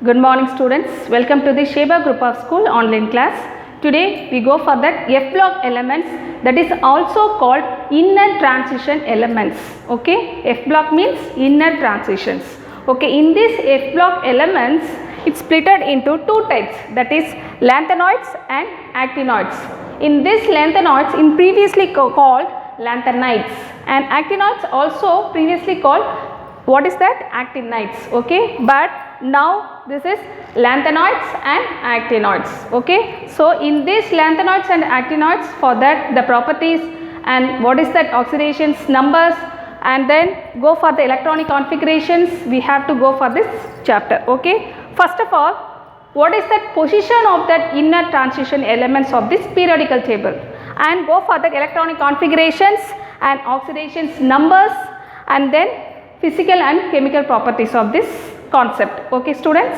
Good morning students, welcome to the Sheba Group of School online class. Today we go for that F block elements, that is also called inner transition elements. Okay, F block means inner transitions. Okay, in this F block elements it's splitted into two types, that is lanthanoids and actinoids. In this lanthanoids in previously called lanthanides and actinoids also previously called what is that actinides. Okay, but now this is lanthanoids and actinoids. Okay, so in this lanthanoids and actinoids, for that the properties and what is that oxidations numbers, and then go for the electronic configurations, we have to go for this chapter. Okay, first of all, what is that position of that inner transition elements of this periodical table, and go for the electronic configurations and oxidations numbers, and then physical and chemical properties of this concept. Okay students,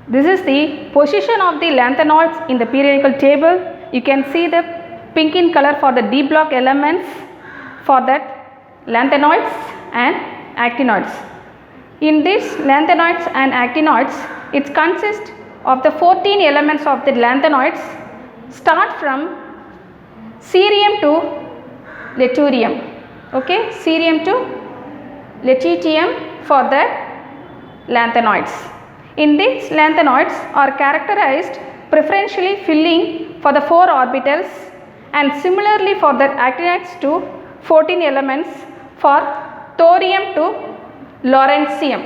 this is the position of the lanthanoids in the periodical table. You can see the pink in color for the D block elements for that lanthanoids and actinoids. In this lanthanoids and actinoids, it consists of the 14 elements of the lanthanoids, start from cerium to lutetium. Okay, cerium to lutetium for the lanthanoids. In these lanthanoids are characterized preferentially filling for the 4 orbitals, and similarly for the actinides to 14 elements for thorium to lawrencium.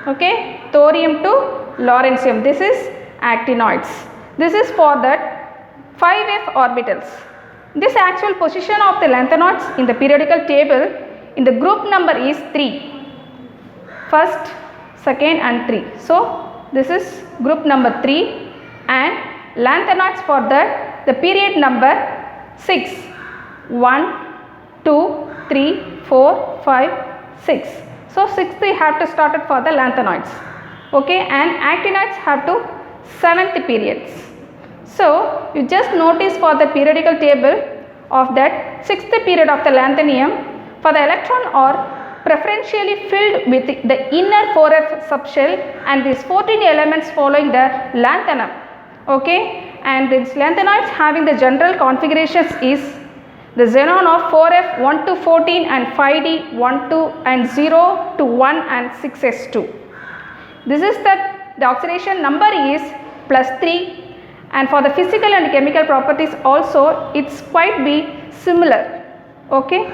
Okay, thorium to lawrencium, this is actinoids. This is for that 5f orbitals. This actual position of the lanthanoids in the periodical table in the group number is 3. First, second and 3. So, this is group number 3, and lanthanoids for the period number 6. 1, 2, 3, 4, 5, 6. So, 6th we have to start it for the lanthanoids. Okay, and actinoids have to 7th periods. So, you just notice for the periodical table of that 6th period of the lanthanum, for the electron are preferentially filled with the inner 4f subshell and these 14 elements following the lanthanum. Okay, and these lanthanoids having the general configurations is the xenon of 4f 1 to 14 and 5d 1 to and 0 to 1 and 6s2. This is the oxidation number is +3, and for the physical and chemical properties also it's quite be similar. Okay.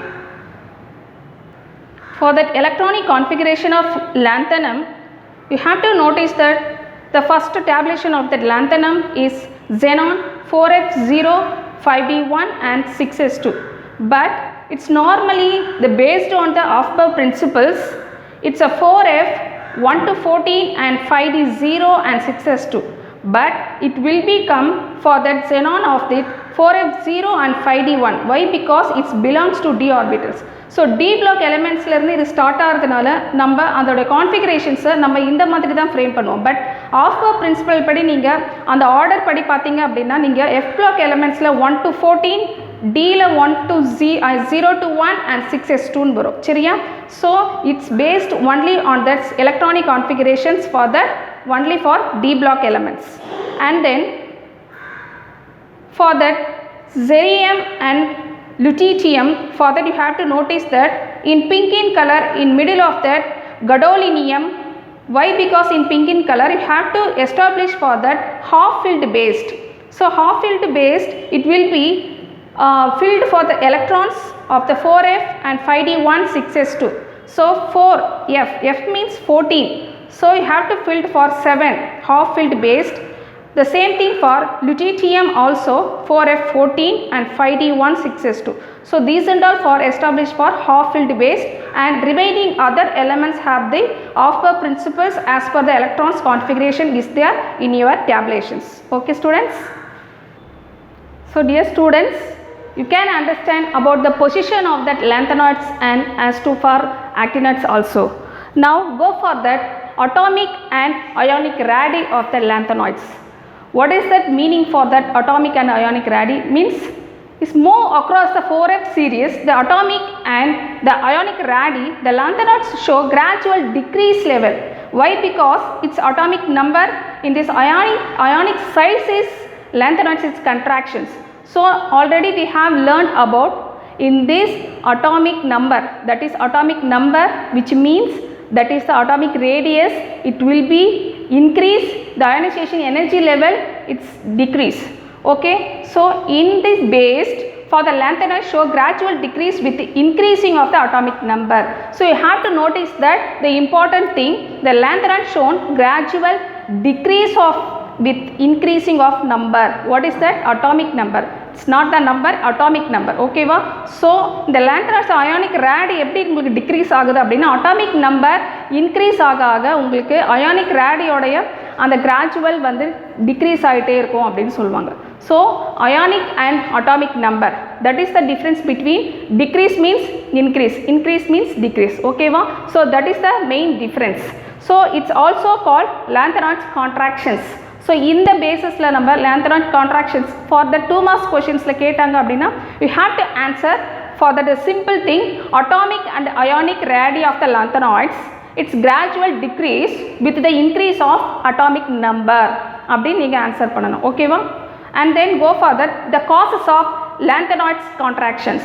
For that electronic configuration of lanthanum, you have to notice that the first tabulation of that lanthanum is xenon 4f0, 5d1 and 6s2. But it's normally based on the Aufbau principles. It's a 4f 1 to 14 and 5d0 and 6s2. But it will become for that xenon of the 4f0 and 5d1. Why? Because it belongs to d orbitals. So D block elements lerni idu start ஆகிறதுனால நம்ம அதோட configurations நம்ம இந்த மாதிரி தான் frame பண்ணுவோம். But Aufbau principle படி நீங்க அந்த ஆர்டர் படி பார்த்தீங்க அப்படின்னா நீங்க F block elementsல 1 to 14, D ல 1 to 0 to 1 and 6s2 ன்னு வரும். சரியா? So it's based only on that electronic configurations for that only for D block elements. And then for that cerium and lutetium, for that you have to notice that in pink in color in middle of that gadolinium. Why? Because in pink in color you have to establish for that half filled based. So half filled based, it will be filled for the electrons of the 4f and 5d1 6s2. So 4f, f means 14. So you have to fill for 7 half filled based. The same thing for lutetium also 4f14 and 5d1 6s2. So these and all for established for half filled base, and remaining other elements have the Aufbau principles as per the electrons configuration is there in your tabulations. Okay students. So dear students, you can understand about the position of that lanthanoids and as to for actinoids also. Now go for that atomic and ionic radii of the lanthanoids. What is that meaning for that atomic and ionic radii? Means is move across the 4f series, the atomic and the ionic radii, the lanthanoids show gradual decrease level. Why? Because its atomic number in this ionic size is lanthanoids, its contractions. So already we have learned about in this atomic number, that is atomic number, which means that is the atomic radius, it will be increase, the ionization energy level it's decrease. Okay, so in this based for the lanthanoids show gradual decrease with the increasing of the atomic number. So you have to notice that the important thing, the lanthanoid shown gradual decrease of with increasing of number. What is that? Atomic number. It's not the number, atomic number. Okay va? So the lanthanoids ionic rad எப்படி உங்களுக்கு decrease ஆகுது அப்படினா atomic number increase ஆக உங்களுக்கு ionic rad உடைய அந்த gradual வந்து decrease ஆயிட்டே இருக்கும் அப்படினு சொல்வாங்க. So ionic and atomic number, that is the difference between decrease means increase, increase means decrease. Okay va? So that is the main difference. So it's also called lanthanoids contractions. So in the basis la number lanthanoid contractions for the 2 marks questions la ketanga appadina you have to answer for that a simple thing, atomic and ionic radii of the lanthanoids, its gradual decrease with the increase of atomic number appdi neenga answer pananum. Okay va? And then go for that the causes of lanthanoids contractions.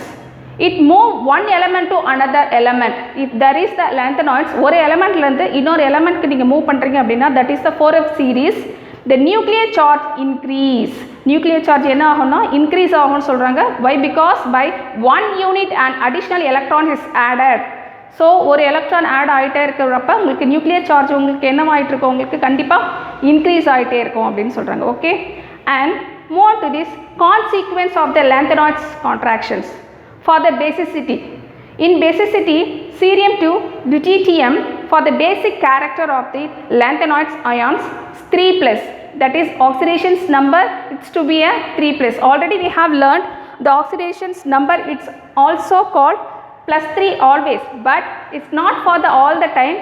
It move one element to another element. If there is the lanthanoids ஒரு element la irundhu இன்னொரு element க்கு நீங்க move பண்றீங்க அப்படினா that is the 4f series, the nuclear charge increase. Nuclear charge என்ன ஆகும்னா increase ஆகும்னு சொல்றாங்க. Why? Because by 1 unit an additional electron is added. So ஒரு electron add ஆயிட்டே இருக்கிறப்ப உங்களுக்கு nuclear charge உங்களுக்கு என்னவாயிட்டு இருக்கும், உங்களுக்கு கண்டிப்பா increase ஆயிட்டே இருக்கும் அப்படினு சொல்றாங்க. Okay, and move on to this consequence of the lanthanoids contractions for the basicity. In basicity, cerium to deuterium for the basic character of the lanthanoids ions 3+, that is oxidations number it's to be a 3+. Already we have learned the oxidations number, it's also called +3 always, but it's not for the all the time,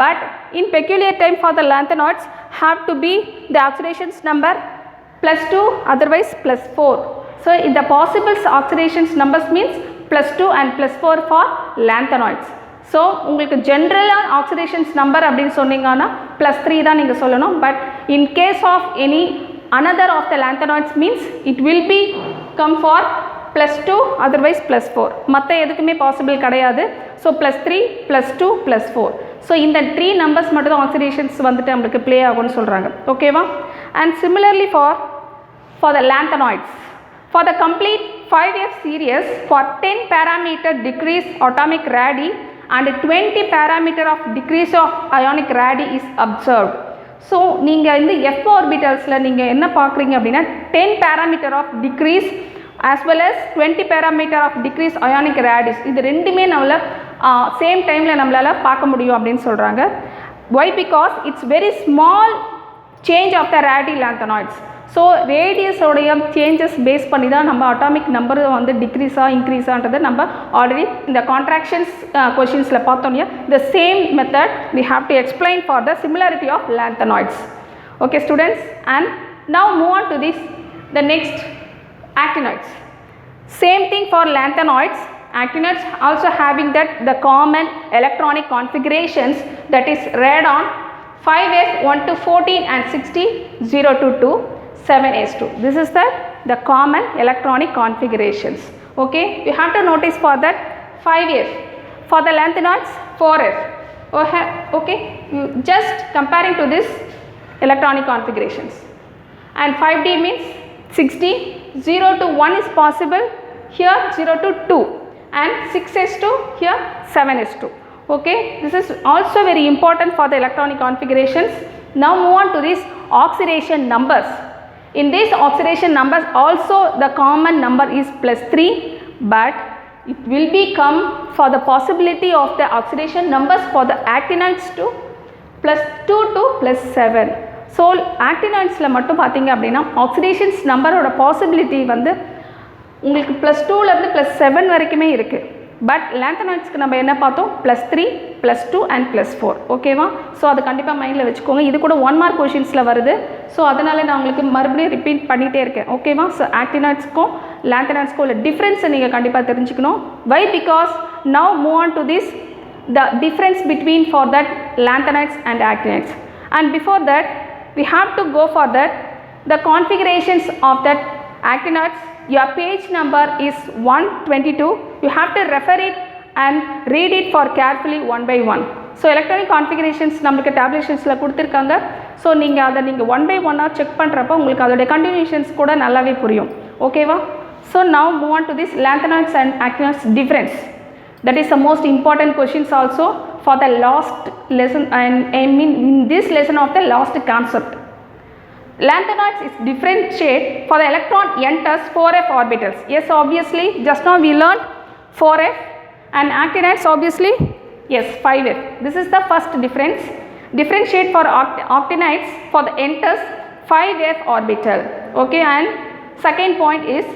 but in peculiar time for the lanthanoids have to be the oxidations number +2, otherwise +4. So in the possible oxidations numbers means +2 and +4 for lanthanoids. So உங்களுக்கு general oxidations number அப்படினு சொன்னீங்கன்னா +3 தான் நீங்க சொல்லணும். But in case of any another of the lanthanoids means it will be come for +2, otherwise +4. மற்ற எதுக்குமே possible கிடையாது. So +3, +2, +4. So இந்த 3 numbers மட்டும் தான் oxidations வந்துட்டு நமக்கு play ஆகும்னு சொல்றாங்க. ஓகேவா? And similarly for the lanthanoids, for the complete 5f series, for 10 parameter decrease atomic radii and 20 parameter of decrease of ionic radii is observed. So நீங்க இந்த f orbitals ல நீங்க என்ன பார்க்கறீங்க அப்படினா 10 parameter of decrease as well as 20 parameter of decrease ionic radii, இது ரெண்டுமே நம்மள same timeல நம்மளால பார்க்க முடியும் அப்படினு சொல்றாங்க. Why? Because it's very small change of the radii lanthanoids. So radius உடைய changes base பண்ணி தான் நம்ம atomic number வந்து decrease increase ஆன்றதை நம்ம already இந்த contractions questions பார்த்தோம். The same method we have to explain for the similarity of lanthanoids. Okay students, and now move on to this the next actinoids. Same thing for lanthanoids. Actinoids also having that the common electronic configurations, that is radon 5s 1 to 14 and 60 0 to 2 7s2. This is the common electronic configurations. Okay, you have to notice for that 5f, for the lanthanoids 4f. Okay, you just comparing to this electronic configurations, and 5d means 60 0 to 1 is possible here, 0 to 2, and 6s2 here, 7s2. Okay, this is also very important for the electronic configurations. Now move on to these oxidation numbers. In these oxidation numbers also the common number is +3, but it will become for the possibility of the oxidation numbers for the actinoids to +2 to +7. So actinoids la mattum pathinga appadina oxidations number oda possibility வந்து உங்களுக்கு +2 ல இருந்து +7 வரைக்குமே இருக்கு. But lanthanoidsக்கு நம்ம என்ன பார்த்தோம், +3, +2 and +4. ஓகேவா? ஸோ அது கண்டிப்பாக மைண்டில் வச்சுக்கோங்க. இது கூட 1 மார்க் கொஷின்ஸில் வருது. ஸோ அதனால் நான் உங்களுக்கு மறுபடியும் ரிப்பீட் பண்ணிகிட்டே இருக்கேன். ஓகேவா? ஸோ ஆக்டினாய்ட்ஸ்க்கும் lanthanoidsக்கும் உள்ள டிஃப்ரென்ஸை நீங்கள் கண்டிப்பாக தெரிஞ்சுக்கணும். Why? Because now move on to this the difference between for that lanthanides and actinides. And before that, we have to go for that the configurations of that actinides. Your page number is 122. You have to refer it and read it for carefully one by one. So electronic configurations நம்மளுக்கு tabulationsல கொடுத்திருக்காங்க. So நீங்கள் அதை நீங்கள் one by ஒன்னாக check பண்ணுறப்போ உங்களுக்கு அதோடைய continuations கூட நல்லாவே புரியும். ஓகேவா? So now move on to this lanthanides and actinides difference. That is the most important questions also for the last lesson, and I mean in this lesson of the last concept. Lanthanides is differentiate for the electron enters 4f orbitals. Yes, obviously just now we learned 4f, and actinides obviously yes 5f. This is the first difference. Differentiate for actinides for the enters 5f orbital. Okay, and second point is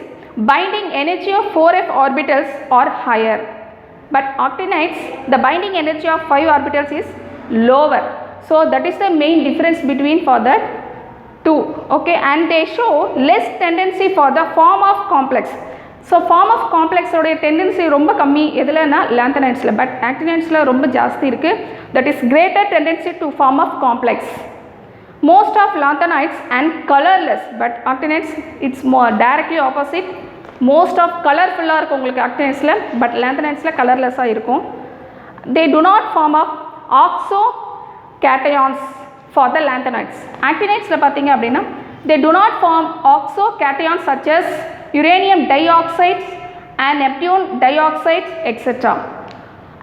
binding energy of 4f orbitals are higher, but actinides the binding energy of 5 orbitals is lower. So that is the main difference between for that two. Okay, and they show less tendency for the form of complex. So form of complex oda tendency romba kammi edhulana lanthanides la, but actinides la romba jaasti irukku. That is greater tendency to form of complex. Most of lanthanides and colorless, but actinides it's more directly opposite. Most of colorful ah irukum ungalku actinides la, but lanthanides la colorless ah irukum. They do not form of oxo cations for the lanthanides. Actinides la pathinga appadina they do not form oxo cations such as uranium dioxide and Neptune dioxide etc.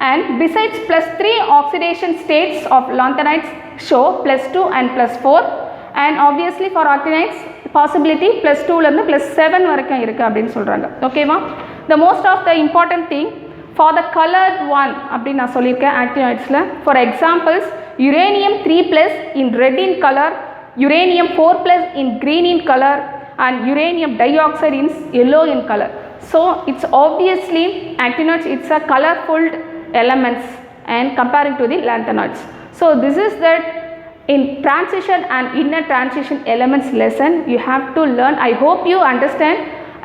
And besides +3 oxidation states of lanthanides show +2 and +4, and obviously for actinides possibility +2 la irundhu +7 varaikkum irukku appdinu solranga. Okay va? The most of the important thing for the colored one appdi na sollirukken actinides la, for examples uranium 3+ in red in color, uranium 4+ in green in color, and uranium dioxide in yellow in color. So it's obviously actinides it's a colorful elements and comparing to the lanthanides. So this is that in transition and inner transition elements lesson you have to learn. I hope you understand,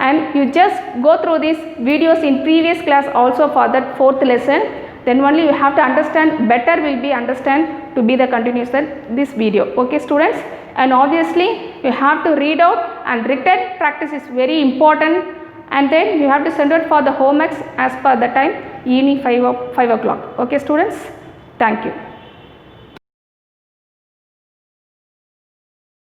and you just go through these videos in previous class also for that fourth lesson, then only you have to understand better, will be understand to be the continuation this video. Okay students, and obviously you have to read out, and written practice is very important, and then you have to send out for the homeworks as per the time evening 5 o'clock. Okay students, thank you.